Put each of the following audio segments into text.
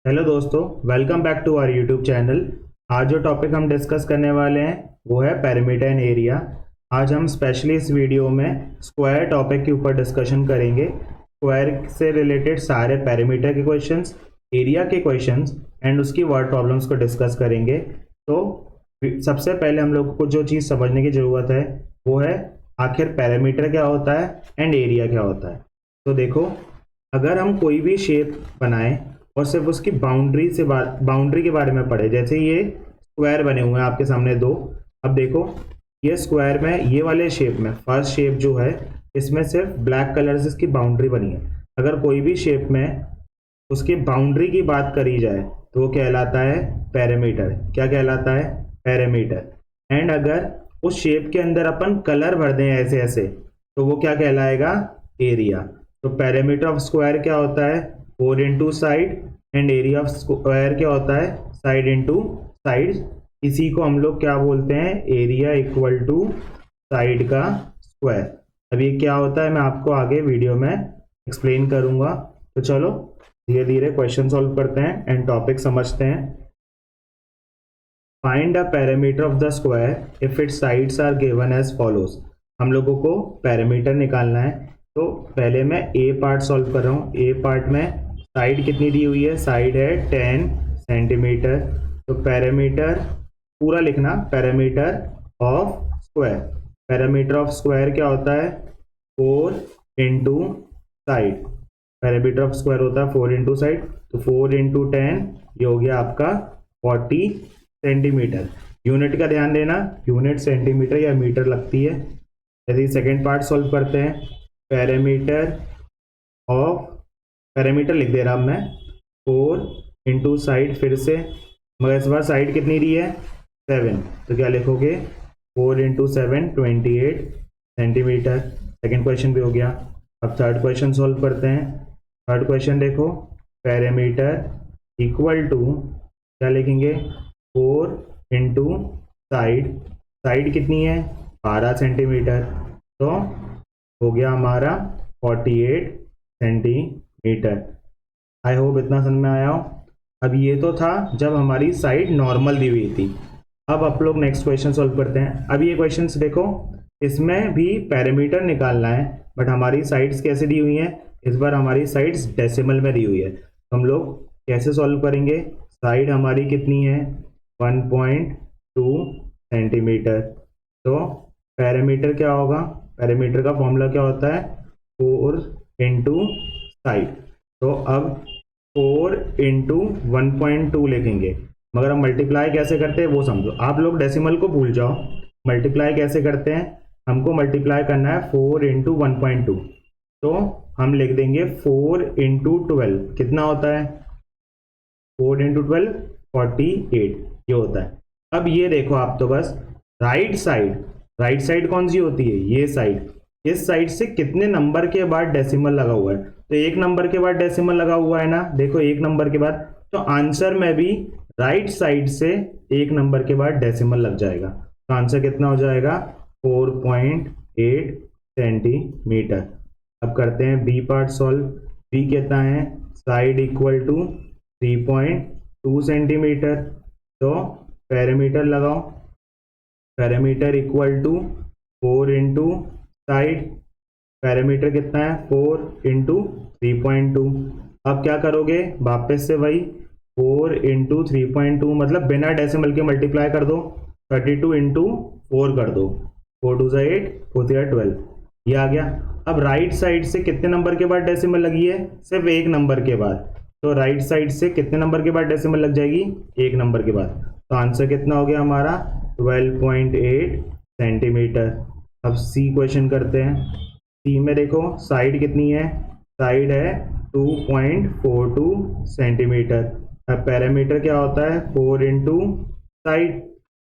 Hello दोस्तों, welcome back to our YouTube channel. आज जो टॉपिक हम डिस्कस करने वाले हैं वो है पेरीमीटर एंड एरिया। आज हम स्पेशली इस वीडियो में स्क्वायर टॉपिक के ऊपर डिस्कशन करेंगे। स्क्वायर से रिलेटेड सारे पेरीमीटर के क्वेश्चंस, एरिया के क्वेश्चंस एंड उसकी वर्ड प्रॉब्लम्स को डिस्कस करेंगे। तो सबसे पहले हम लोग को जो चीज़ समझने की ज़रूरत है वो है आखिर पेरीमीटर क्या होता है एंड एरिया क्या होता है। तो देखो, अगर हम कोई भी शेप बनाएं और सिर्फ उसकी बाउंड्री के बारे में पढ़े, जैसे ये स्क्वायर बने हुए हैं आपके सामने दो। अब देखो, ये स्क्वायर में ये वाले शेप में फर्स्ट शेप जो है इसमें सिर्फ ब्लैक कलर से इसकी बाउंड्री बनी है। अगर कोई भी शेप में उसकी बाउंड्री की बात करी जाए तो वो कहलाता है पेरीमीटर। क्या कहलाता है? पेरीमीटर। एंड अगर उस शेप के अंदर अपन कलर भर दें ऐसे ऐसे तो वो क्या कहलाएगा? एरिया। तो पेरीमीटर ऑफ स्क्वायर क्या होता है? 4 into side. And area of square क्या होता है? Side into side. इसी को हम लोग क्या बोलते हैं? एरिया इक्वल टू साइड का स्क्वायर। अब ये क्या होता है मैं आपको आगे वीडियो में एक्सप्लेन करूंगा। तो चलो धीरे धीरे क्वेश्चन सॉल्व करते हैं एंड टॉपिक समझते हैं। Find a perimeter of the square if it's sides are given as follows. हम लोगों को पेरीमीटर निकालना है। तो पहले मैं ए पार्ट सॉल्व कर रहा हूँ। ए पार्ट में साइड कितनी दी हुई है? साइड है 10 सेंटीमीटर। तो पेरीमीटर पूरा लिखना, perimeter of square. Perimeter of square क्या होता है? 4 into side. Perimeter of square होता है 4 इंटू साइड। तो 4 इंटू 10 ये हो गया आपका 40 सेंटीमीटर। यूनिट का ध्यान देना, यूनिट सेंटीमीटर या मीटर लगती है। यदि सेकेंड पार्ट सॉल्व करते हैं, पेरीमीटर ऑफ, पेरीमीटर लिख दे रहा हूं मैं 4 इंटू साइड फिर से, मगर इस बार साइड कितनी दी है? 7। तो क्या लिखोगे? 4 इंटू 7 28 सेंटीमीटर। सेकेंड क्वेश्चन भी हो गया। अब थर्ड क्वेश्चन सॉल्व करते हैं। थर्ड क्वेश्चन देखो, पेरीमीटर इक्वल टू क्या लिखेंगे? 4 इंटू साइड। साइड कितनी है? 12 सेंटीमीटर। तो हो गया हमारा 48 सेंटीमीटर। आई होप इतना समझ में आया हो। अब ये तो था जब हमारी साइड नॉर्मल दी हुई थी। अब आप लोग नेक्स्ट क्वेश्चन सॉल्व करते हैं। अब ये क्वेश्चन देखो, इसमें भी पेरीमीटर निकालना है बट हमारी साइड्स कैसे दी हुई हैं? इस बार हमारी साइड्स डेसिमल में दी हुई है। तो हम लोग कैसे सॉल्व करेंगे? साइड हमारी कितनी है? 1.2 सेंटीमीटर। तो पेरीमीटर क्या होगा? पेरीमीटर का फॉर्मूला क्या होता है? 4 इंटू साइड। तो अब 4 इंटू 1.2 लिखेंगे, मगर हम मल्टीप्लाई कैसे करते हैं वो समझो। आप लोग डेसिमल को भूल जाओ, मल्टीप्लाई कैसे करते हैं? हमको मल्टीप्लाई करना है 4 इंटू 1.2। तो हम लिख देंगे 4 इंटू 12। कितना होता है? 4 इंटू 12 48 ये होता है। अब ये देखो, आप तो बस राइट साइड, राइट साइड कौन सी होती है? ये साइड। इस साइड से कितने नंबर के बाद डेसिमल लगा हुआ है? तो एक नंबर के बाद डेसिमल लगा हुआ है ना, देखो एक नंबर के बाद। तो आंसर में भी राइट साइड से एक नंबर के बाद डेसिमल लग जाएगा। तो आंसर कितना हो जाएगा? 4.8 सेंटीमीटर। अब करते हैं बी पार्ट सॉल्व। बी कितना है? Side equal to 3.2 centimetre. तो पेरीमीटर लगाओ, perimeter equal to 4 into side. पेरीमीटर कितना है? 4 इंटू 3.2। अब क्या करोगे? वापस से वही 4 इंटू 3.2, मतलब बिना डेसिमल के मल्टीप्लाई कर दो। 32 इंटू 4 कर दो, 4 2 8, 4 3 12, ये आ गया। अब राइट साइड से कितने नंबर के बाद डेसिमल लगी है? सिर्फ एक नंबर के बाद। तो राइट साइड से कितने नंबर के बाद डेसिमल लग जाएगी? एक नंबर के बाद। तो आंसर कितना हो गया हमारा? 12.8 सेंटीमीटर। अब सी क्वेश्चन करते हैं। सी में देखो साइड कितनी है? साइड है 2.42 सेंटीमीटर। अब पेरीमीटर क्या होता है? 4 इंटू साइड।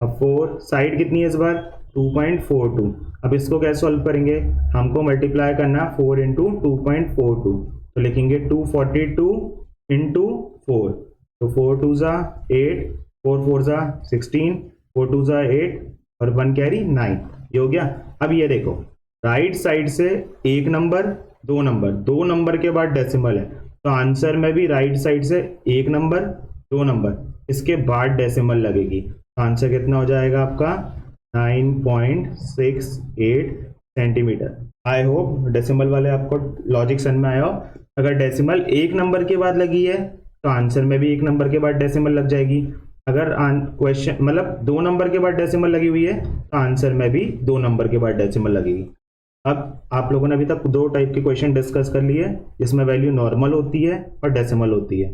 अब 4 साइड कितनी है इस बार? 2.42। अब इसको कैसे सॉल्व करेंगे? हमको मल्टीप्लाई करना है 4 इंटू 2.42। तो लिखेंगे 242 इंटू 4। तो 4 2 ज़ा 8, 4 4 ज़ा 16, 4 2 ज़ा 8 और 1 कैरी 9, ये हो गया। अब ये देखो, राइट साइड से एक नंबर, दो नंबर, दो नंबर के बाद डेसिमल है। तो आंसर में भी राइट साइड से 1 नंबर 2 नंबर इसके बाद डेसिमल लगेगी। तो आंसर कितना हो जाएगा आपका 9.68 सेंटीमीटर। आई होप डेसिमल वाले आपको लॉजिक समझ में आया हो। अगर डेसिमल 1 नंबर के बाद लगी है तो आंसर में भी 1 नंबर के बाद डेसिमल लग जाएगी। अगर क्वेश्चन मतलब 2 नंबर के बाद डेसिमल लगी हुई है तो आंसर में भी 2 नंबर के बाद डेसिमल लगेगी। अब आप लोगों ने अभी तक 2 टाइप के क्वेश्चन डिस्कस कर लिए, जिसमें वैल्यू नॉर्मल होती है और डेसिमल होती है।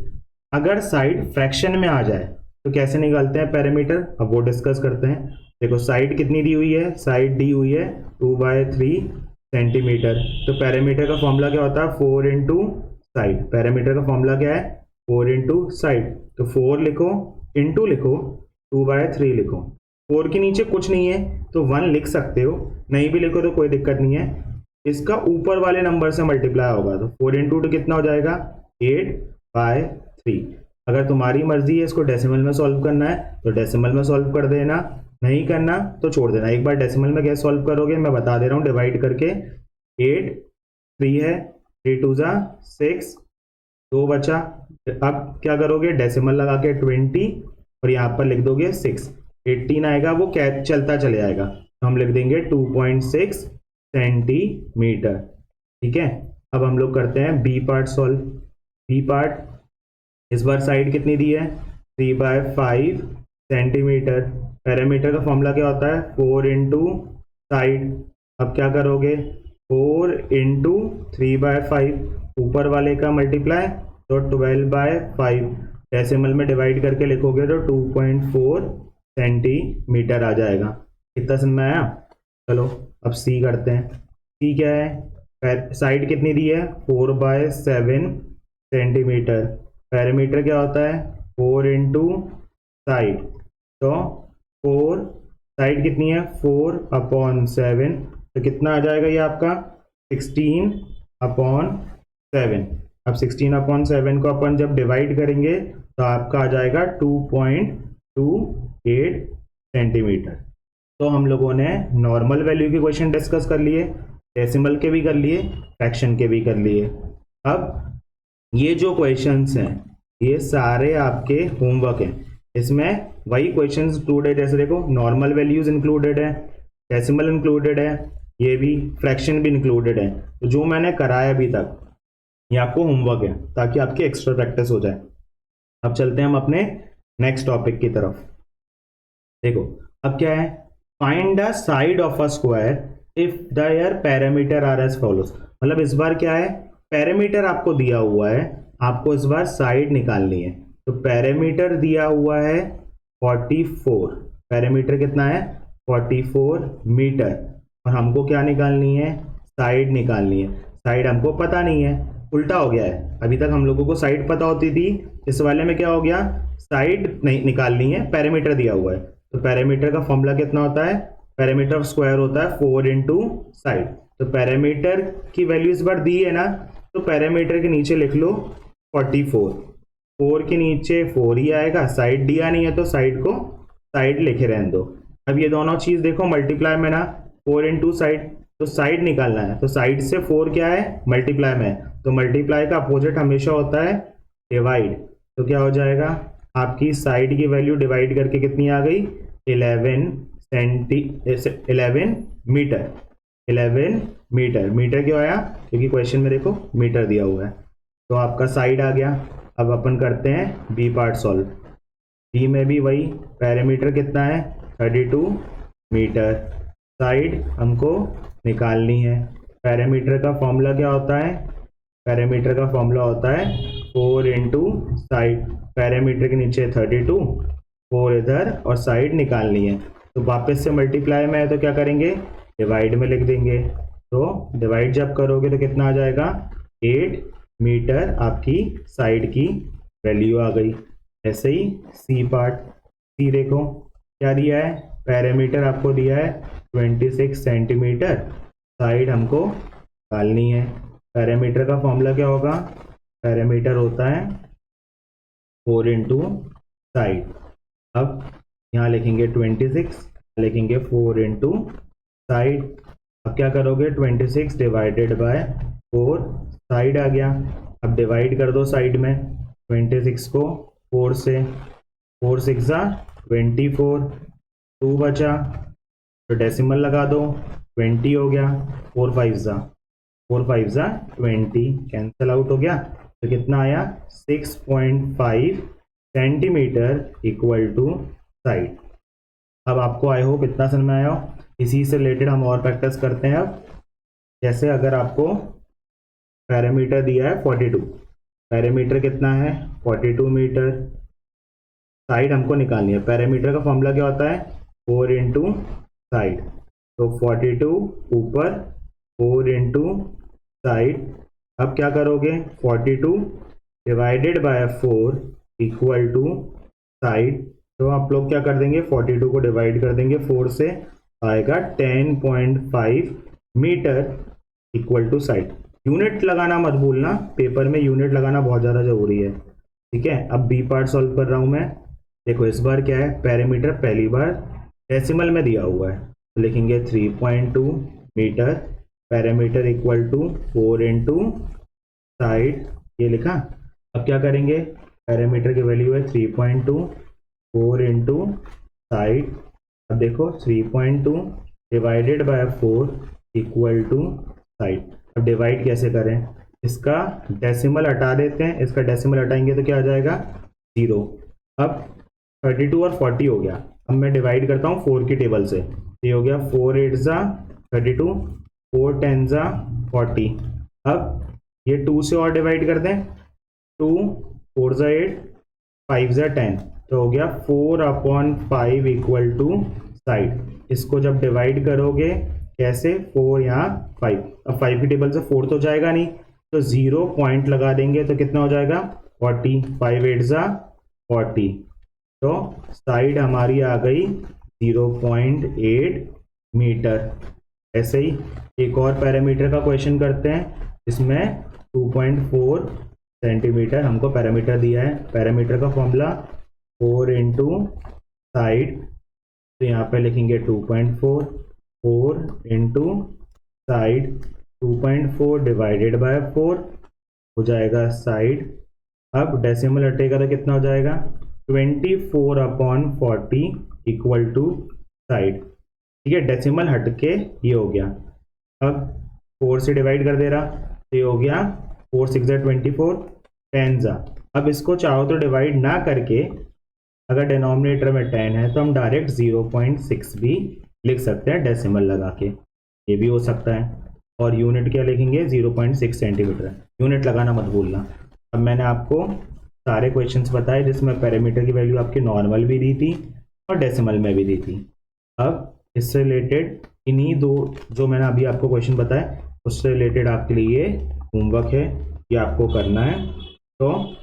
अगर साइड फ्रैक्शन में आ जाए तो कैसे निकालते हैं पैरामीटर, अब वो डिस्कस करते हैं। देखो साइड कितनी दी हुई है, साइड दी हुई है 2/3 सेंटीमीटर। तो पैरामीटर का फॉर्मूला क्या होता है 4 इंटू साइड। पैरामीटर का फॉर्मूला क्या है 4 इंटू साइड। तो 4 लिखो इंटू लिखो 2/3 लिखो। 4 के नीचे कुछ नहीं है तो 1 लिख सकते हो, नहीं भी लिखो तो कोई दिक्कत नहीं है। इसका ऊपर वाले नंबर से मल्टीप्लाई होगा तो 4 इंटू 2 कितना हो जाएगा 8/3। अगर तुम्हारी मर्जी है इसको डेसिमल में सॉल्व करना है तो डेसिमल में सॉल्व कर देना, नहीं करना तो छोड़ देना। एक बार डेसिमल में कैसे सॉल्व करोगे मैं बता दे रहा हूँ, डिवाइड करके 8 3 है 3 2 6 2 बचा। अब क्या करोगे डेसिमल लगा के 20 और यहाँ पर लिख दोगे 6। 18 आएगा वो क्या चलता चले आएगा तो हम लिख देंगे 2.6 सेंटीमीटर। ठीक है, अब हम लोग करते हैं B part solve. B part इस बार साइड कितनी दी है 3/5 सेंटीमीटर। पैरामीटर का फॉर्मूला क्या होता है 4 इंटू साइड। अब क्या करोगे 4 इंटू 3/5, ऊपर वाले का मल्टीप्लाई तो 12/5, डेसिमल में डिवाइड करके लिखोगे तो 2.4 सेंटीमीटर आ जाएगा। कितना समझ में आया। चलो अब सी करते हैं। सी क्या है, साइड कितनी दी है 4/7 सेंटीमीटर। पैरामीटर क्या होता है 4 इंटू साइड। तो 4 साइड कितनी है 4/7 तो कितना आ जाएगा ये आपका 16/7। अब 16/7 को अपन जब डिवाइड करेंगे तो आपका आ जाएगा 2.28 सेंटीमीटर। तो हम लोगों ने नॉर्मल वैल्यू के क्वेश्चन डिस्कस कर लिए, डेसिमल के भी कर लिए, फ्रैक्शन के भी कर लिए। अब ये जो क्वेश्चंस हैं ये सारे आपके होमवर्क हैं, इसमें वही क्वेश्चंस इंक्लूडेड है। जैसे देखो नॉर्मल वैल्यूज इंक्लूडेड है, डेसिमल इंक्लूडेड है, ये भी फ्रैक्शन भी इंक्लूडेड है। तो जो मैंने कराया अभी तक ये आपको होमवर्क है ताकि आपकी एक्स्ट्रा प्रैक्टिस हो जाए। अब चलते हैं हम अपने नेक्स्ट टॉपिक की तरफ। देखो अब क्या है, find the side of a square if their parameter are as follows. मतलब इस बार क्या है पैरामीटर आपको दिया हुआ है, आपको इस बार साइड निकालनी है। तो पैरामीटर दिया हुआ है 44, पैरामीटर कितना है 44 मीटर, और हमको क्या निकालनी है साइड निकालनी है। साइड हमको पता नहीं है, उल्टा हो गया है। अभी तक हम लोगों को साइड पता होती थी, इस वाले में क्या हो गया साइड नहीं निकालनी है, पैरामीटर दिया हुआ है। तो पैरामीटर का फॉर्मूला कितना होता है, पैरामीटर ऑफ स्क्वायर होता है 4 इंटू साइड। तो पैरामीटर की वैल्यू इस बार दी है ना, तो पैरामीटर के नीचे लिख लो 44, 4 के नीचे 4 ही आएगा, साइड दिया नहीं है तो साइड को साइड लिखे रहने दो। अब ये दोनों चीज देखो मल्टीप्लाई में ना, 4 इंटू साइड, तो साइड निकालना है तो साइड से 4 क्या है मल्टीप्लाई में है, तो मल्टीप्लाई का अपोजिट हमेशा होता है डिवाइड। तो क्या हो जाएगा आपकी साइड की वैल्यू डिवाइड करके कितनी आ गई 11 मीटर। 11 मीटर, मीटर क्यों आया क्योंकि क्वेश्चन में देखो मीटर दिया हुआ है। तो आपका साइड आ गया। अब अपन करते हैं बी पार्ट सॉल्व। बी में भी वही पैरामीटर कितना है 32 मीटर, साइड हमको निकालनी है। पैरामीटर का फॉर्मूला क्या होता है, पैरामीटर का फॉर्मूला होता है 4 इंटू साइड, पैरामीटर के नीचे 32, 4 इधर और साइड निकालनी है। तो वापस से मल्टीप्लाई में है तो क्या करेंगे डिवाइड में लिख देंगे। तो डिवाइड जब करोगे तो कितना आ जाएगा 8 मीटर आपकी साइड की वैल्यू आ गई। ऐसे ही सी पार्ट, सी देखो क्या दिया है, पैरामीटर आपको दिया है 26 सेंटीमीटर, साइड हमको निकालनी है। पैरामीटर का फॉर्मूला क्या होगा, पैरामीटर होता है 4 इंटू साइड। अब यहाँ लिखेंगे 26, लिखेंगे 4 इंटू साइड। अब क्या करोगे 26 डिवाइडेड बाय 4, साइड आ गया। अब डिवाइड कर दो साइड में, 26 को 4 से, 4 6 24, 2 बचा तो डेसिमल लगा दो, 20 हो गया, 4 5 20, कैंसिल आउट हो गया। तो कितना आया 6.5 सेंटीमीटर इक्वल टू साइड। अब आपको आई होप इतना समझ में आया हो। इसी से रिलेटेड हम और प्रैक्टिस करते हैं। अब जैसे अगर आपको पैरामीटर दिया है 42, पैरामीटर कितना है 42 मीटर, साइड हमको निकालनी है। पैरामीटर का फॉर्मूला क्या होता है 4 इंटू साइड, तो 42 ऊपर 4 इंटू साइड। अब क्या करोगे 42 divided by 4 equal to side. तो आप लोग क्या कर देंगे 42 को डिवाइड कर देंगे 4 से, आएगा 10.5 metre equal to side. Unit लगाना मत भूलना, पेपर में यूनिट लगाना बहुत ज़्यादा जरूरी है। ठीक है, अब बी पार्ट सॉल्व कर रहा हूँ मैं। देखो इस बार क्या है, पैरामीटर पहली बार डेसिमल में दिया हुआ है, तो लिखेंगे 3.2 metre, parameter equal to 4 into side, ये लिखा। अब क्या करेंगे, पैरामीटर की वैल्यू है 3.2, 4 इंटू साइड। अब देखो 3.2 divided by 4 equal to side. अब डिवाइड कैसे करें, इसका डेसिमल हटा देते हैं, इसका डेसिमल हटाएंगे तो क्या आ जाएगा 0। अब 32 और 40 हो गया। अब मैं डिवाइड करता हूँ 4 की टेबल से, ये हो गया 4 8 32, 4 10 40। अब ये 2 से और डिवाइड कर दें, 2 4 8, 5 10, तो हो गया 4/5 इक्वल टू साइड। इसको जब डिवाइड करोगे कैसे, 4 यहाँ 5, अब 5 की टेबल से 4 तो जाएगा नहीं, तो 0 पॉइंट लगा देंगे तो कितना हो जाएगा 40, 5 8 40, तो साइड हमारी आ गई 0.8 मीटर। ऐसे ही एक और पैरामीटर का क्वेश्चन करते हैं, इसमें 2.4 सेंटीमीटर हमको पैरामीटर दिया है। पैरामीटर का फॉर्मूला 4 इंटू साइड, तो यहाँ पे लिखेंगे 2.4, 4 इंटू साइड, 2.4 डिवाइडेड बाय 4 हो जाएगा साइड। अब डेसिमल हटेगा तो कितना हो जाएगा 24/40 इक्वल टू साइड। ठीक है, डेसिमल हट के ये हो गया। अब 4 से डिवाइड कर दे रहा, तो ये हो गया 4 6 24, 10 अब इसको चाहो तो डिवाइड ना करके, अगर डिनोमिनेटर में 10 है तो हम डायरेक्ट 0.6 भी लिख सकते हैं डेसिमल लगा के, ये भी हो सकता है। और यूनिट क्या लिखेंगे 0.6 सेंटीमीटर, यूनिट लगाना मत भूलना। अब मैंने आपको सारे क्वेश्चंस बताए जिसमें पैरामीटर की वैल्यू आपकी नॉर्मल भी दी थी और डेसिमल में भी दी थी। अब इससे रिलेटेड इन्हीं दो जो मैंने अभी आपको क्वेश्चन बताए उससे रिलेटेड आपके लिए होमवर्क है, ये आपको करना है। तो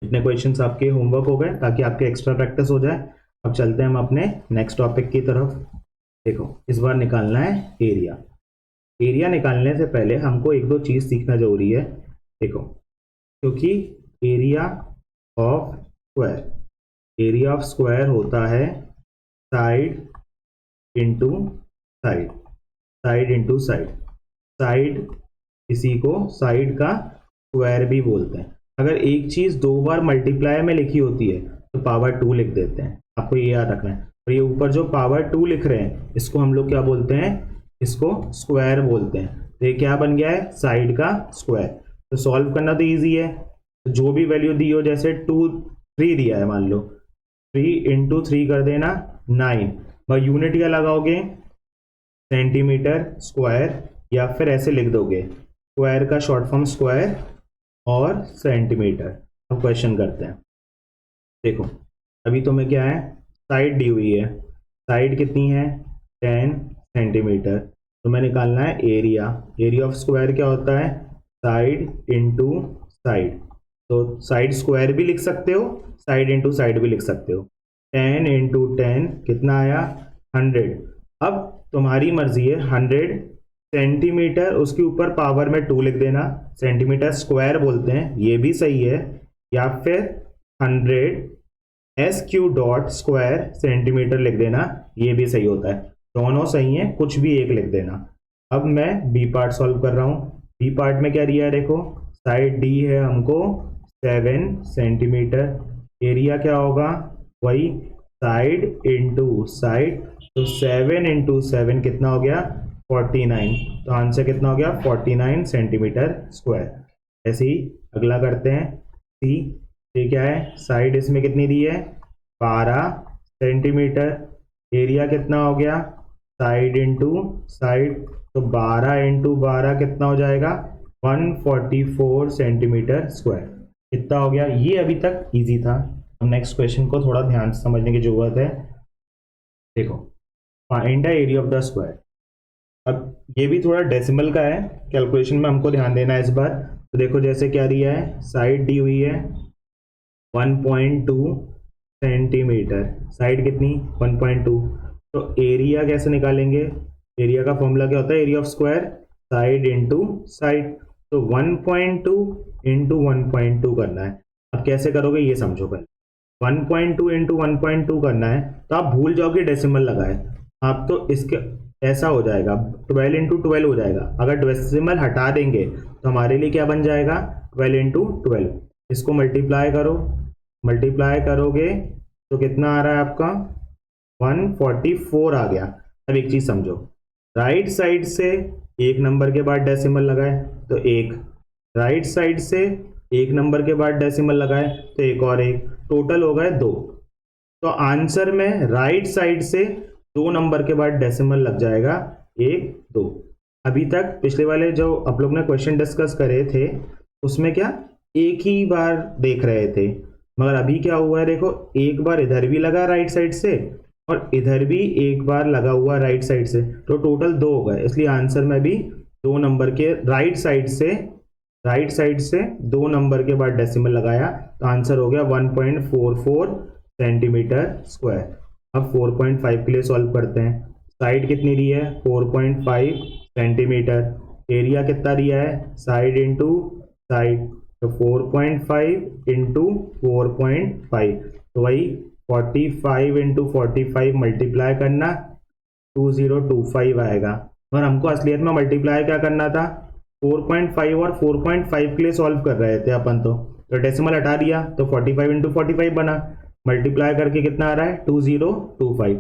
इतने क्वेश्चंस आपके होमवर्क हो गए ताकि आपके एक्स्ट्रा प्रैक्टिस हो जाए। अब चलते हैं हम अपने नेक्स्ट टॉपिक की तरफ। देखो इस बार निकालना है एरिया। एरिया निकालने से पहले हमको एक दो चीज़ सीखना जरूरी है। देखो, क्योंकि एरिया ऑफ स्क्वायर होता है side into side, side into side. Side इसी को साइड का स्क्वायर भी बोलते हैं। अगर एक चीज़ दो बार मल्टीप्लाई में लिखी होती है तो पावर 2 लिख देते हैं, आपको ये याद रखना है। और ये ऊपर जो पावर 2 लिख रहे हैं इसको हम लोग क्या बोलते हैं, इसको स्क्वायर बोलते हैं। तो ये क्या बन गया है साइड का स्क्वायर। तो सॉल्व करना तो ईजी है, तो जो भी वैल्यू दी हो, जैसे 3 दिया है, मान लो 3 इंटू 3 कर देना 9। मगर यूनिट क्या लगाओगे सेंटीमीटर स्क्वायर, या फिर ऐसे लिख दोगे स्क्वायर का शॉर्ट फॉर्म स्क्वायर और सेंटीमीटर। अब क्वेश्चन करते हैं। देखो अभी तुम्हें क्या है, साइड दी हुई है, साइड कितनी है 10 सेंटीमीटर। तुम्हें निकालना है एरिया। एरिया ऑफ स्क्वायर क्या होता है साइड इंटू साइड। तो साइड स्क्वायर भी लिख सकते हो, साइड इंटू साइड भी लिख सकते हो। 10 इंटू 10 कितना आया 100। अब तुम्हारी मर्जी है 100 सेंटीमीटर, उसके ऊपर पावर में 2 लिख देना, सेंटीमीटर स्क्वायर बोलते हैं, ये भी सही है। या फिर 100 SQ डॉट स्क्वायर सेंटीमीटर लिख देना, ये भी सही होता है। दोनों सही हैं, कुछ भी एक लिख देना। अब मैं बी पार्ट सॉल्व कर रहा हूँ। बी पार्ट में क्या दिया है देखो, साइड डी है हमको 7 सेंटीमीटर, एरिया क्या होगा वही साइड इंटू साइड, तो 7 इंटू 7 कितना हो गया 49, तो आंसर कितना हो गया 49 सेंटीमीटर स्क्वायर। ऐसे ही अगला करते हैं सी, ये क्या है साइड इसमें कितनी दी है 12 सेंटीमीटर, एरिया कितना हो गया साइड इंटू साइड, तो 12 इंटू 12 कितना हो जाएगा 144 सेंटीमीटर स्क्वायर। कितना हो गया, ये अभी तक इजी था। अब नेक्स्ट क्वेश्चन को थोड़ा ध्यान से समझने की जरूरत है। देखो find the area of the square, अब ये भी थोड़ा डेसिमल का है, कैलकुलेशन में हमको ध्यान देना है इस बार। तो देखो जैसे क्या दिया है, साइड दी हुई है 1.2 सेंटीमीटर, साइड कितनी 1.2, तो एरिया कैसे निकालेंगे, एरिया का फॉर्मूला क्या होता है area of square side into side, तो 1.2 इंटू 1.2 करना है। अब कैसे करोगे ये समझो पहले, 1.2 इंटू 1.2 करना है तो आप भूल जाओगे डेसिमल लगाए, आप तो इसके ऐसा हो जाएगा 12 इंटू 12 हो जाएगा, अगर डेसिमल हटा देंगे तो हमारे लिए क्या बन जाएगा 12 इंटू 12, इसको मल्टीप्लाई करो, मल्टीप्लाई करोगे तो कितना आ रहा है आपका 144 आ गया। अब एक चीज समझो, राइट साइड से एक नंबर के बाद डेसिमल लगाए तो एक, राइट साइड से एक नंबर के बाद डेसिमल लगाए तो एक और एक, टोटल हो गए 2, तो आंसर में राइट साइड से 2 नंबर के बाद डेसिमल लग जाएगा 1 2। अभी तक पिछले वाले जो आप लोग ने क्वेश्चन डिस्कस करे थे उसमें क्या एक ही बार देख रहे थे, मगर अभी क्या हुआ है देखो, एक बार इधर भी लगा राइट साइड से और इधर भी एक बार लगा हुआ राइट साइड से, तो टोटल 2 हो गए, इसलिए आंसर में भी 2 नंबर के राइट साइड से 2 नंबर के बाद डेसिमल लगाया तो आंसर हो गया 1.44 सेंटीमीटर स्क्वायर। अब 4.5 के लिए सॉल्व करते हैं, साइड कितनी दी है 4.5 सेंटीमीटर, एरिया कितना दिया है साइड इंटू साइड, तो 4.5 इंटू 4.5, तो वही 45 इंटू 45 मल्टीप्लाई करना 2025 आएगा, और हमको असलियत में मल्टीप्लाई क्या करना था 4.5 और 4.5 के लिए सॉल्व कर रहे थे अपन, तो डेसिमल हटा दिया तो 45 इंटू 45 बना, मल्टीप्लाई करके कितना आ रहा है 2025।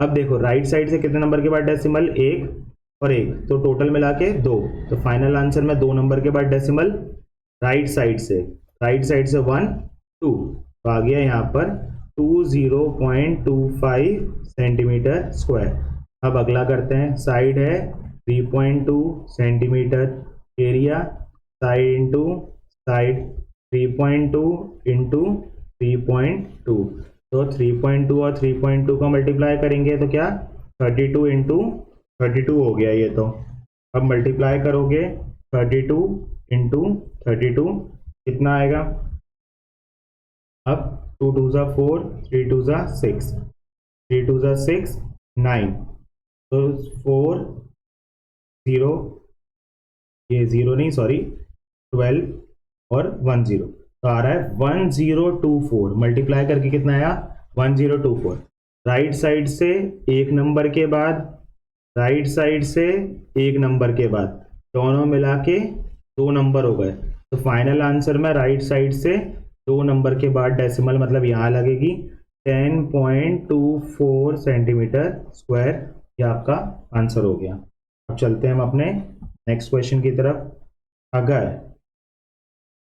अब देखो राइट साइड से कितने नंबर के बाद डेसिमल 1 और 1, तो टोटल मिला के 2, तो फाइनल आंसर में 2 नंबर के बाद डेसिमल राइट साइड से 1 2, तो आ गया यहाँ पर 20.25 सेंटीमीटर स्क्वायर। अब अगला करते हैं, साइड है 3.2 centimetre, area side into side 3.2 into 3.2, तो 3.2 और 3.2 का मल्टीप्लाई करेंगे तो क्या 32 इंटू 32 हो गया ये, तो अब मल्टीप्लाई करोगे 32 इंटू 32 कितना आएगा, अब 2 2 जा 4, 3 2 जा 6, 3 2 जा 6 9, तो 4 0, ये 0 नहीं सॉरी 12 और 1 0, तो आ रहा है 1024, मल्टीप्लाई करके कितना आया 1024। राइट साइड से एक नंबर के बाद, राइट साइड से एक नंबर के बाद, दोनों मिला के 2 नंबर हो गए, तो फाइनल आंसर में राइट साइड से 2 नंबर के बाद डेसिमल मतलब यहाँ लगेगी 10.24 सेंटीमीटर स्क्वायर, ये आपका आंसर हो गया। अब चलते हैं हम अपने नेक्स्ट क्वेश्चन की तरफ। अगर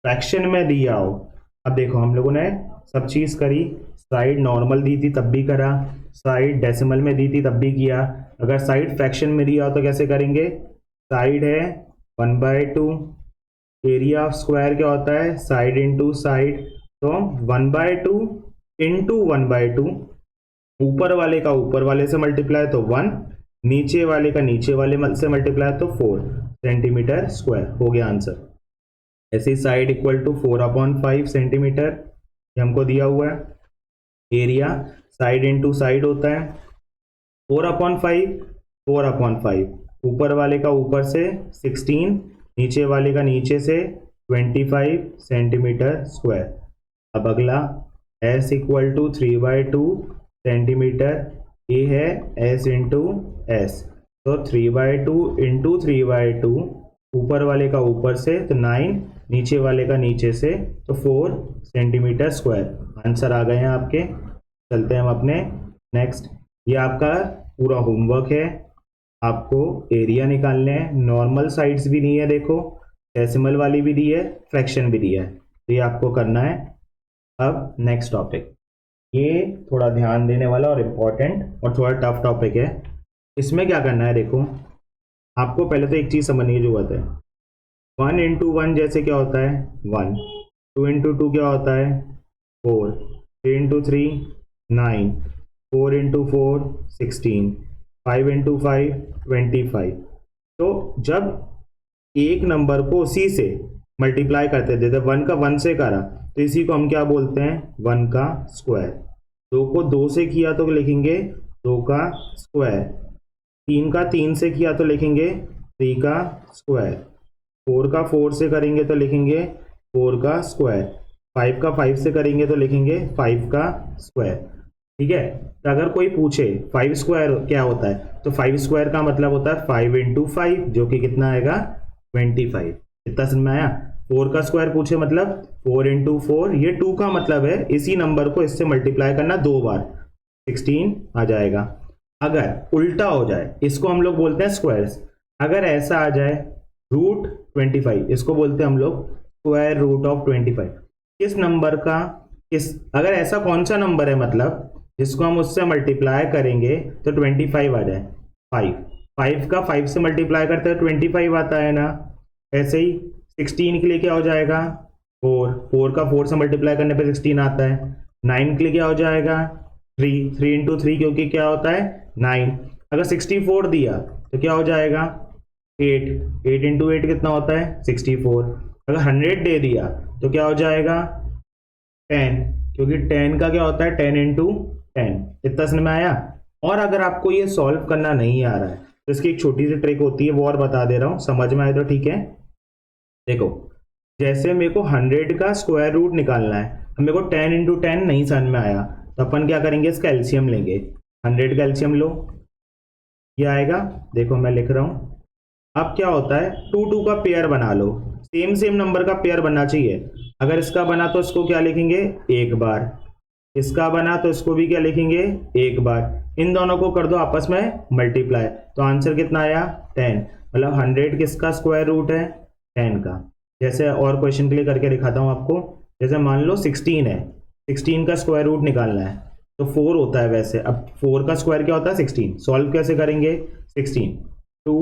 फ्रैक्शन में दिया हो, अब देखो हम लोगों ने सब चीज़ करी, साइड नॉर्मल दी थी तब भी करा, साइड डेसिमल में दी थी तब भी किया, अगर साइड फ्रैक्शन में दिया हो तो कैसे करेंगे, साइड है 1/2, एरिया ऑफ स्क्वायर क्या होता है साइड इंटू साइड, तो 1/2 इंटू 1/2, ऊपर वाले का ऊपर वाले से मल्टीप्लाई तो 1, नीचे वाले का नीचे वाले से मल्टीप्लाई तो 4 सेंटीमीटर स्क्वायर, हो गया आंसर। ऐसे साइड इक्वल टू 4/5 सेंटीमीटर, ये हमको दिया हुआ है, एरिया साइड इंटू साइड होता है 4/5, ऊपर वाले का ऊपर से 16, नीचे वाले का नीचे से 25 सेंटीमीटर स्क्वायर। अब अगला s इक्वल टू 3/2 सेंटीमीटर, ये है s इंटू एस, तो 3/2 इंटू 3/2 ऊपर वाले का ऊपर से तो 9, नीचे वाले का नीचे से तो 4 सेंटीमीटर स्क्वायर। आंसर आ गए हैं आपके। चलते हैं हम अपने नेक्स्ट। ये आपका पूरा होमवर्क है, आपको एरिया निकालने हैं। नॉर्मल साइड्स भी दी है, देखो डेसिमल वाली भी दी है, फ्रैक्शन भी दिया है, तो ये आपको करना है। अब नेक्स्ट टॉपिक, ये थोड़ा ध्यान देने वाला और इम्पोर्टेंट और थोड़ा टफ टॉपिक है। इसमें क्या करना है, देखो आपको पहले तो एक चीज़ समझनी जो होता है, 1 इंटू 1 जैसे क्या होता है 1, 2 इंटू 2 क्या होता है 4, 3 इंटू 3 9, 4 इंटू 4 16, 5 इंटू 5 25। तो जब एक नंबर को उसी से मल्टीप्लाई करते थे, जब 1 का 1 से करा तो इसी को हम क्या बोलते हैं 1 का स्क्वायर। 2 को 2 से किया तो लिखेंगे 2 का स्क्वायर। 3 का 3 से किया तो लिखेंगे 3 का स्क्वायर। 4 का 4 से करेंगे तो लिखेंगे 4 का स्क्वायर। 5 का 5 से करेंगे तो लिखेंगे 5 का स्क्वायर। ठीक है, तो अगर कोई पूछे 5 स्क्वायर क्या होता है, तो 5 स्क्वायर का मतलब होता है 5 इंटू 5, जो कि कितना आएगा 25। इतना समझ में आया। 4 का स्क्वायर पूछे मतलब 4 इंटू 4, ये 2 का मतलब है इसी नंबर को इससे मल्टीप्लाई करना 2 बार, 16 आ जाएगा। अगर उल्टा हो जाए, इसको हम लोग बोलते हैं स्क्वायर्स। अगर ऐसा आ जाए रूट 25, इसको बोलते हैं हम लोग स्क्वायर रूट ऑफ 25। किस नंबर का अगर ऐसा कौन सा नंबर है मतलब जिसको हम उससे मल्टीप्लाई करेंगे तो 25 आ जाए। 5 का 5 से मल्टीप्लाई करते हैं 25 आता है ना। ऐसे ही 16 के लिए क्या हो जाएगा 4 का 4 से मल्टीप्लाई करने पे 16 आता है। 9 के लिए क्या हो जाएगा 3 इंटू 3, क्योंकि क्या होता है 9। अगर 64 दिया तो क्या हो जाएगा 8 इंटू 8 कितना होता है 64। अगर 100 दे दिया तो क्या हो जाएगा 10, क्योंकि 10 का क्या होता है 10 इंटू 10। इतना समझ में आया। और अगर आपको ये सॉल्व करना नहीं आ रहा है तो इसकी एक छोटी सी ट्रिक होती है, वो और बता दे रहा हूँ, समझ में आए तो ठीक है। देखो जैसे मेरे को 100 का स्क्वायर रूट निकालना है, अब मेरे को 10 इंटू 10 नहीं समझ में आया, तो अपन क्या करेंगे इसका एलसीएम लेंगे। 100 का एलसीएम लो, ये आएगा, देखो मैं लिख रहा हूँ। अब क्या होता है 2 का पेयर बना लो, सेम नंबर का पेयर बनना चाहिए। अगर इसका बना तो इसको क्या लिखेंगे एक बार, इसका बना तो इसको भी क्या लिखेंगे एक बार। इन दोनों को कर दो आपस में मल्टीप्लाई, तो आंसर कितना आया 10। मतलब 100 किसका स्क्वायर रूट है 10 का। जैसे और क्वेश्चन के लिए करके दिखाता हूँ आपको। जैसे मान लो 16 है, 16 का स्क्वायर रूट निकालना है तो 4 होता है वैसे। अब 4 का स्क्वायर क्या होता है 16। सॉल्व कैसे करेंगे 16 2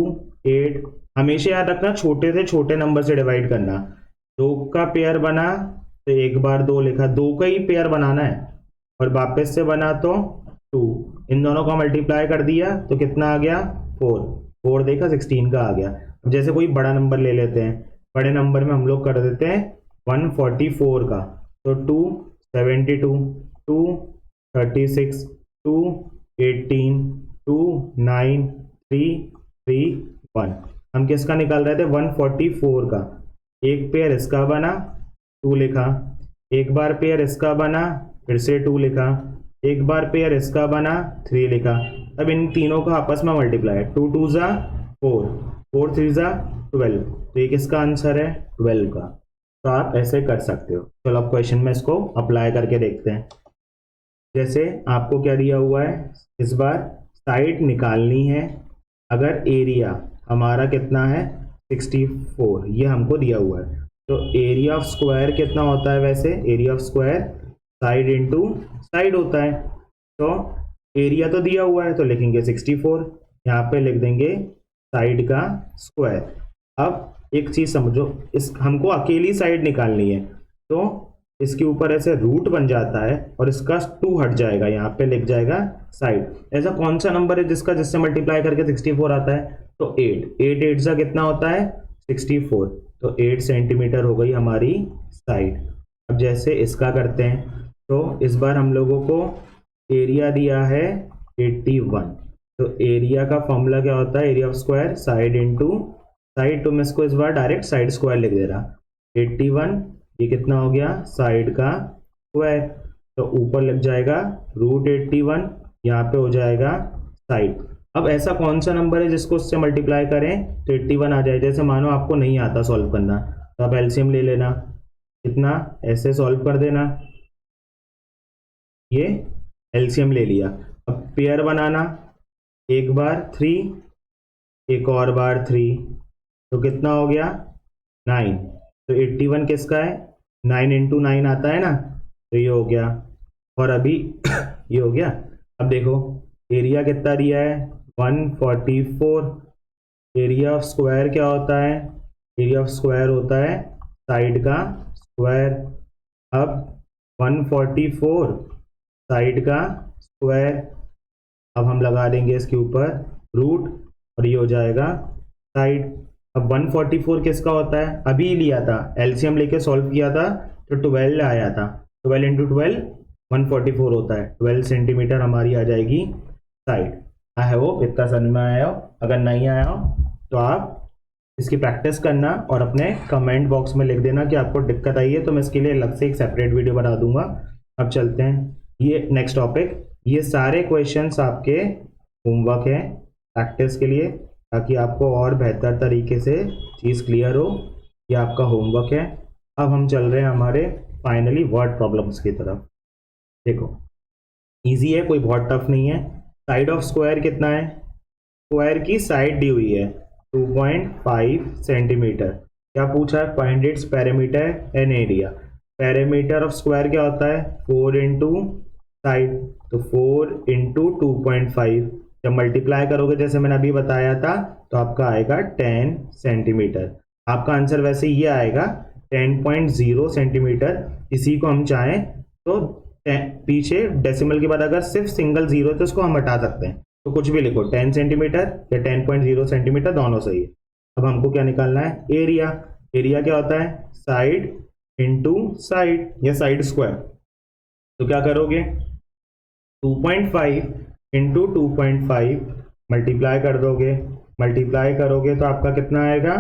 8, हमेशा याद रखना छोटे से छोटे नंबर से डिवाइड करना। 2 का पेयर बना तो एक बार 2 लिखा, 2 का ही पेयर बनाना है, और वापस से बना तो 2। इन दोनों का मल्टीप्लाई कर दिया तो कितना आ गया 4 देखा 16 का आ गया। अब जैसे कोई बड़ा नंबर ले लेते हैं, बड़े नंबर में हम लोग कर देते हैं 144 का, तो 272 236 218 29 3 3 1। हम किसका निकाल रहे थे 144 का। एक पेयर इसका बना 2 लिखा, एक बार पेयर इसका बना फिर से 2 लिखा, एक बार पेयर इसका बना 3 लिखा। अब इन तीनों का आपस में मल्टीप्लाई, 2 2 जा 4, 4 3 जा 12, तो ये किसका आंसर है 12 का। तो आप ऐसे कर सकते हो। चलो अब क्वेश्चन में इसको अप्लाई करके देखते हैं। जैसे आपको क्या दिया हुआ है, इस बार साइड निकालनी है। अगर एरिया हमारा कितना है 64, ये हमको दिया हुआ है, तो एरिया ऑफ स्क्वायर कितना होता है वैसे, area of square side into side होता है। तो एरिया तो दिया हुआ है तो लिखेंगे 64, यहाँ पे लिख देंगे साइड का स्क्वायर। अब एक चीज समझो, इस हमको अकेली साइड निकालनी है तो इसके ऊपर ऐसे रूट बन जाता है और इसका 2 हट जाएगा, यहाँ पे लिख जाएगा साइड। ऐसा कौन सा नंबर है जिससे मल्टीप्लाई करके 64 आता है, तो 8 8 सा कितना होता है 64, तो 8 सेंटीमीटर हो गई हमारी साइड। अब जैसे इसका करते हैं, तो इस बार हम लोगों को एरिया दिया है 81, तो एरिया का फॉर्मूला क्या होता है, area of square side into side, तो मैं इसको इस बार डायरेक्ट साइड स्क्वायर लिख दे रहा। 81 ये कितना हो गया साइड का स्क्वायर, तो ऊपर लग जाएगा रूट 81, यहाँ पे हो जाएगा साइड। अब ऐसा कौन सा नंबर है जिसको उससे मल्टीप्लाई करें तो 81 आ जाए। जैसे मानो आपको नहीं आता सॉल्व करना तो आप एलसीएम ले लेना, कितना ऐसे सॉल्व कर देना, ये एलसीएम ले लिया। अब पेयर बनाना, एक बार 3, एक और बार 3, तो कितना हो गया 9। तो 81 किसका है, 9 इंटू 9 आता है ना, तो ये हो गया। और अभी ये हो गया। अब देखो एरिया कितना दिया है 144। एरिया ऑफ स्क्वायर क्या होता है, एरिया ऑफ स्क्वायर होता है साइड का स्क्वायर। अब 144 साइड का स्क्वायर, अब हम लगा देंगे इसके ऊपर रूट और ये हो जाएगा साइड। अब 144 किसका होता है, अभी लिया था एलसीएम लेके सॉल्व किया था तो 12 आया था, 12 इंटू 12 144 होता है। 12 सेंटीमीटर हमारी आ जाएगी साइड। आई होप इतना समझ में आया हो। अगर नहीं आया हो तो आप इसकी प्रैक्टिस करना और अपने कमेंट बॉक्स में लिख देना कि आपको दिक्कत आई है, तो मैं इसके लिए अलग से एक सेपरेट वीडियो बना दूंगा। अब चलते हैं ये नेक्स्ट टॉपिक। ये सारे क्वेश्चंस आपके होमवर्क है प्रैक्टिस के लिए, ताकि आपको और बेहतर तरीके से चीज़ क्लियर हो। ये आपका होमवर्क है। अब हम चल रहे हैं हमारे फाइनली वर्ड प्रॉब्लम्स की तरफ। देखो इजी है, कोई बहुत टफ नहीं है। साइड ऑफ स्क्वायर कितना है, स्क्वायर की साइड दी हुई है 2.5 सेंटीमीटर। क्या पूछा है, find its perimeter and area. Perimeter of square क्या होता है 4 इंटू साइड, तो 4 इंटू 2.5 जब मल्टीप्लाई करोगे जैसे मैंने अभी बताया था तो आपका आएगा 10 सेंटीमीटर। आपका आंसर वैसे ये आएगा 10.0 सेंटीमीटर। इसी को हम चाहें तो पीछे डेसिमल के बाद अगर सिर्फ सिंगल जीरो है तो उसको हम हटा सकते हैं, तो कुछ भी लिखो 10 सेंटीमीटर या 10.0 सेंटीमीटर दोनों सही है। अब हमको क्या निकालना है, एरिया। एरिया क्या होता है साइड इंटू साइड या साइड स्क्वायर। तो क्या करोगे 2.5 इंटू 2.5 मल्टीप्लाई कर दोगे, मल्टीप्लाई करोगे तो आपका कितना आएगा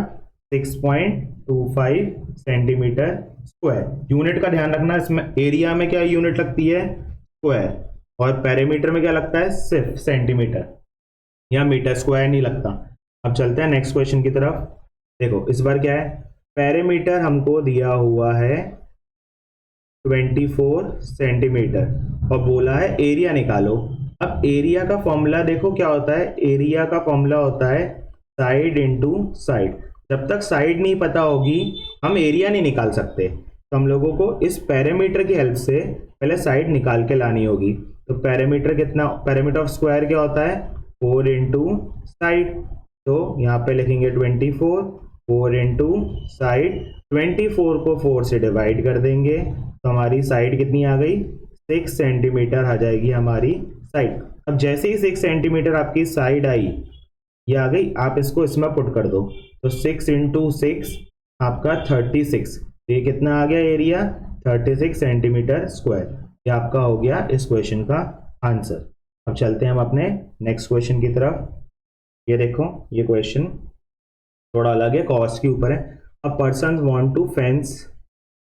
6.25 सेंटीमीटर स्क्वायर। यूनिट का ध्यान रखना, इसमें एरिया में क्या यूनिट लगती है स्क्वायर, और पेरीमीटर में क्या लगता है सिर्फ सेंटीमीटर या मीटर, स्क्वायर नहीं लगता। अब चलते हैं नेक्स्ट क्वेश्चन की तरफ। देखो इस बार क्या है, पेरीमीटर हमको दिया हुआ है 24 सेंटीमीटर और बोला है एरिया निकालो। अब एरिया का फॉर्मूला देखो क्या होता है, एरिया का फॉर्मूला होता है साइड इंटू साइड। जब तक साइड नहीं पता होगी हम एरिया नहीं निकाल सकते, तो हम लोगों को इस पेरीमीटर की हेल्प से पहले साइड निकाल के लानी होगी। तो पेरीमीटर कितना, पेरीमीटर ऑफ स्क्वायर क्या होता है 4 इंटू साइड, तो यहाँ पे लिखेंगे 24, 4 इंटू साइड, 24 को 4 से डिवाइड कर देंगे तो हमारी साइड कितनी आ गई 6 सेंटीमीटर आ जाएगी हमारी साइड। अब जैसे ही 6 सेंटीमीटर आपकी साइड आई, ये आ गई, आप इसको इसमें पुट कर दो तो 6 इंटू 6 आपका 36। ये कितना आ गया एरिया 36 सेंटीमीटर स्क्वायर। ये आपका हो गया इस क्वेश्चन का आंसर। अब चलते हैं हम अपने नेक्स्ट क्वेश्चन की तरफ। ये देखो ये क्वेश्चन थोड़ा अलग है, कॉस्ट के ऊपर है। A person want to fence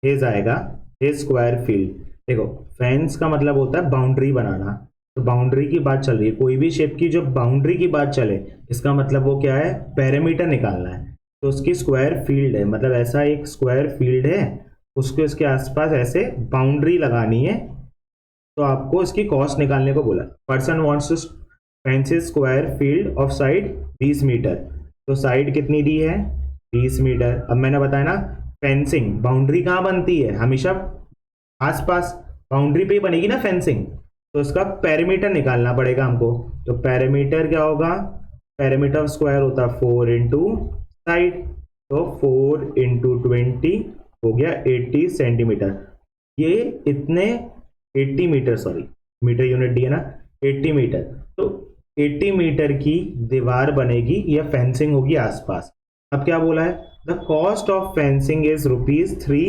his आएगा हिज स्क्वायर फील्ड। देखो फेंस का मतलब होता है बाउंड्री बनाना, तो बाउंड्री की बात चल रही है। कोई भी शेप की जो बाउंड्री की बात चले इसका मतलब वो क्या है पेरीमीटर निकालना है। तो उसकी स्क्वायर फील्ड है, मतलब ऐसा एक स्क्वायर फील्ड है, उसको इसके आसपास ऐसे बाउंड्री लगानी है, तो आपको इसकी कॉस्ट निकालने को बोला। Person wants to fence his square field of side 20 metre. तो साइड कितनी दी है 20 मीटर। अब मैंने बताया ना फेंसिंग बाउंड्री कहाँ बनती है, हमेशा आसपास बाउंड्री पे ही बनेगी ना फेंसिंग, तो इसका पेरीमीटर निकालना पड़ेगा हमको। तो पेरीमीटर क्या होगा, पेरीमीटर ऑफ स्क्वायर होता है 4 इंटू साइड, तो 4 इंटू 20 हो गया 80 सेंटीमीटर। ये इतने 80 मीटर, सॉरी मीटर यूनिट दी है ना 80 मीटर, तो 80 मीटर की दीवार बनेगी या फेंसिंग होगी आसपास। अब क्या बोला है, the cost of fencing is ₹3।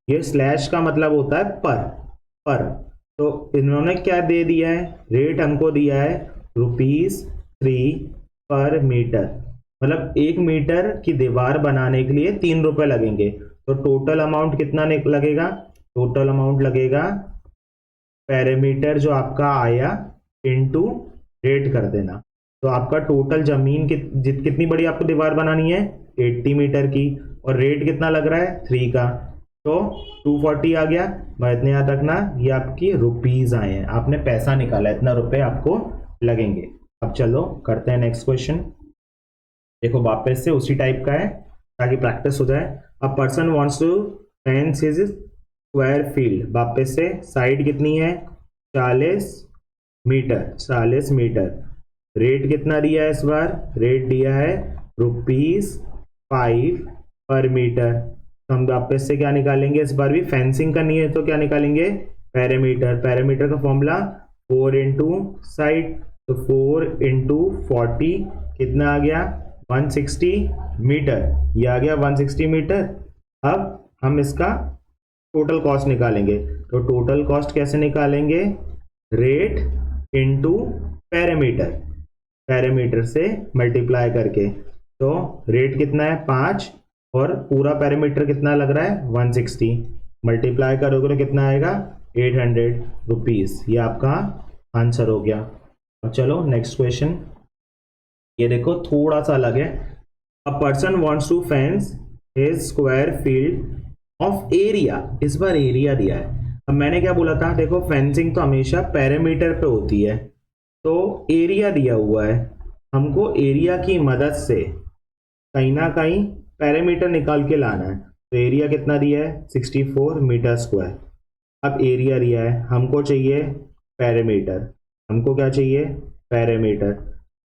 ये स्लैश का मतलब होता है पर। तो इन्होंने क्या दे दिया है, रेट हमको दिया है ₹3 पर मीटर, मतलब 1 मीटर की दीवार बनाने के लिए 3 रुपए लगेंगे। तो टोटल अमाउंट कितना लगेगा, टोटल अमाउंट लगेगा पेरीमीटर जो आपका आया इंटू रेट कर देना, तो आपका टोटल जमीन कितनी बड़ी आपको दीवार बनानी है, 80 मीटर की, और रेट कितना लग रहा है, 3 का, तो 240 आ गया। मैं इतने याद रखना, ये आपकी रुपीज आए हैं, आपने पैसा निकाला, इतना रुपए आपको लगेंगे। अब चलो करते हैं नेक्स्ट क्वेश्चन। देखो वापस से उसी टाइप का है ताकि प्रैक्टिस हो जाए। A person wants to fence his square field, वापस से साइड कितनी है, 40 मीटर, 40 मीटर। रेट कितना दिया है इस बार, रेट दिया है ₹5 पर मीटर। तो हम वापस से क्या निकालेंगे, इस बार भी फेंसिंग करनी है तो क्या निकालेंगे, पैरामीटर। पैरामीटर का फॉर्मूला 4 इंटू साइड, तो 4 इंटू 40 कितना आ गया, 160 मीटर, ये आ गया 160 मीटर। अब हम इसका टोटल कॉस्ट निकालेंगे, तो टोटल कॉस्ट कैसे निकालेंगे, रेट इंटू पैरामीटर, पैरामीटर से मल्टीप्लाई करके। तो रेट कितना है 5 और पूरा पैरामीटर कितना लग रहा है 160, मल्टीप्लाई करोगे तो कितना आएगा 800 रुपीज। ये आपका आंसर हो गया। अब चलो नेक्स्ट क्वेश्चन, ये देखो थोड़ा सा अलग है। A person wants to fence his square field of area, इस बार एरिया दिया है। अब मैंने क्या बोला था, देखो फेंसिंग तो हमेशा पैरामीटर पे होती है, तो एरिया दिया हुआ है, हमको एरिया की मदद से कहीं ना कहीं पैरामीटर निकाल के लाना है। तो एरिया कितना दिया है 64 मीटर स्क्वायर। अब एरिया दिया है, हमको चाहिए पैरामीटर, हमको क्या चाहिए, पैरामीटर।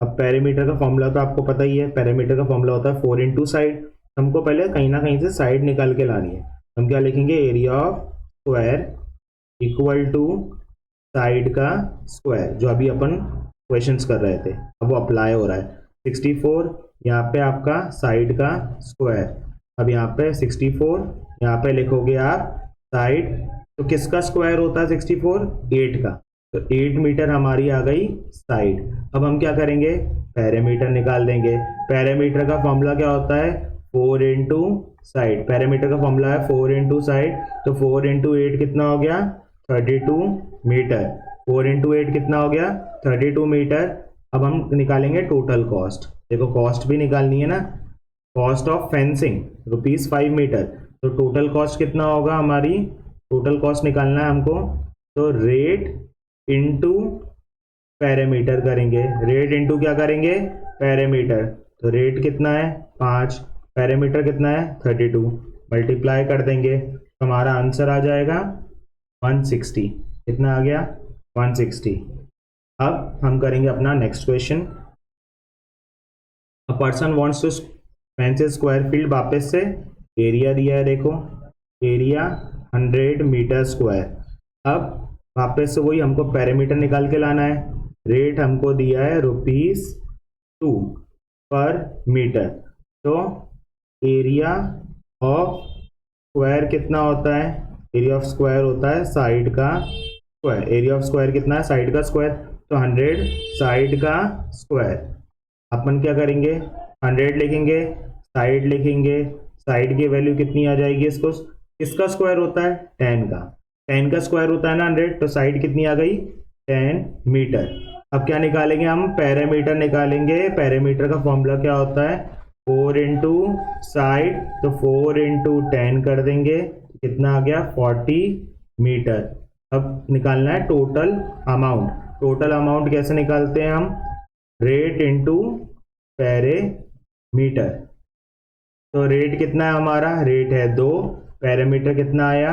अब पैरामीटर का फॉर्मूला तो आपको पता ही है, पैरामीटर का फॉर्मूला होता है 4 इंटू साइड। हमको पहले कहीं ना कहीं से साइड निकाल के लानी है। हम क्या लिखेंगे, area of square equal to side का स्क्वायर, जो अभी अपन क्वेश्चंस कर रहे थे, अब वो अप्लाई हो रहा है। 64 यहाँ पे आपका साइड का स्क्वायर, अब यहाँ पे 64, यहाँ पे लिखोगे आप साइड, तो किसका स्क्वायर होता है 64, 8 का, तो 8 मीटर हमारी आ गई साइड। अब हम क्या करेंगे, पैरामीटर निकाल देंगे। पैरामीटर का फॉर्मूला क्या होता है, 4 इंटू साइड, पैरामीटर का फॉर्मूला है 4 इंटू साइड, तो 4 इंटू 8 कितना हो गया 32 मीटर। 4 इंटू 8 कितना हो गया 32 मीटर। अब हम निकालेंगे टोटल कॉस्ट, देखो कॉस्ट भी निकालनी है ना, कॉस्ट ऑफ फेंसिंग ₹5 मीटर, तो टोटल कॉस्ट कितना होगा हमारी, टोटल कॉस्ट निकालना है हमको, तो रेट इंटू पैरामीटर करेंगे। रेट इंटू क्या करेंगे, पैरामीटर, तो रेट कितना है 5, पैरामीटर कितना है 32, मल्टीप्लाई कर देंगे, हमारा आंसर आ जाएगा 160। कितना आ गया 160। अब हम करेंगे अपना next question. A person wants to fence square field, वापस से एरिया दिया है, देखो एरिया 100 मीटर स्क्वायर। अब वापस से वही हमको पैरामीटर निकाल के लाना है। रेट हमको दिया है ₹2 पर मीटर, तो एरिया ऑफ स्क्वायर कितना होता है, एरिया ऑफ स्क्वायर होता है साइड का स्क्वायर। एरिया ऑफ स्क्वायर कितना है, साइड का स्क्वायर, तो 100 साइड का स्क्वायर। अपन क्या करेंगे, 100 लिखेंगे, साइड लिखेंगे, साइड की वैल्यू कितनी आ जाएगी, इसको किसका स्क्वायर होता है 10 का, 10 का स्क्वायर होता है ना 100, तो साइड कितनी आ गई 10 मीटर। अब क्या निकालेंगे हम, पैरामीटर निकालेंगे। पैरामीटर का फॉर्मूला क्या होता है 4 इंटू साइड, तो 4 इंटू 10 कर देंगे, कितना आ गया 40 मीटर। अब निकालना है टोटल अमाउंट। टोटल अमाउंट कैसे निकालते हैं हम, रेट इंटू पैरामीटर। तो रेट कितना है हमारा, रेट है 2, पैरामीटर कितना आया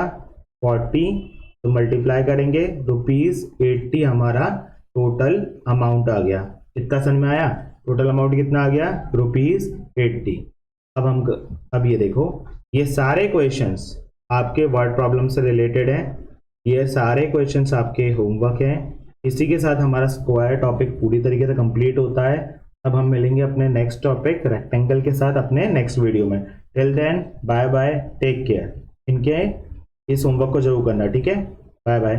40, तो मल्टीप्लाई करेंगे, ₹80 हमारा टोटल अमाउंट आ गया। कितना समझ में आया, टोटल अमाउंट कितना आ गया ₹80। अब ये देखो, ये सारे क्वेश्चंस आपके वर्ड प्रॉब्लम से रिलेटेड हैं, ये सारे क्वेश्चंस आपके होमवर्क हैं। इसी के साथ हमारा स्क्वायर टॉपिक पूरी तरीके से कंप्लीट होता है। अब हम मिलेंगे अपने नेक्स्ट टॉपिक रेक्टेंगल के साथ अपने नेक्स्ट वीडियो में। Till then bye bye, take care. इनके इस होमवर्क को जरूर करना, ठीक है, बाय बाय।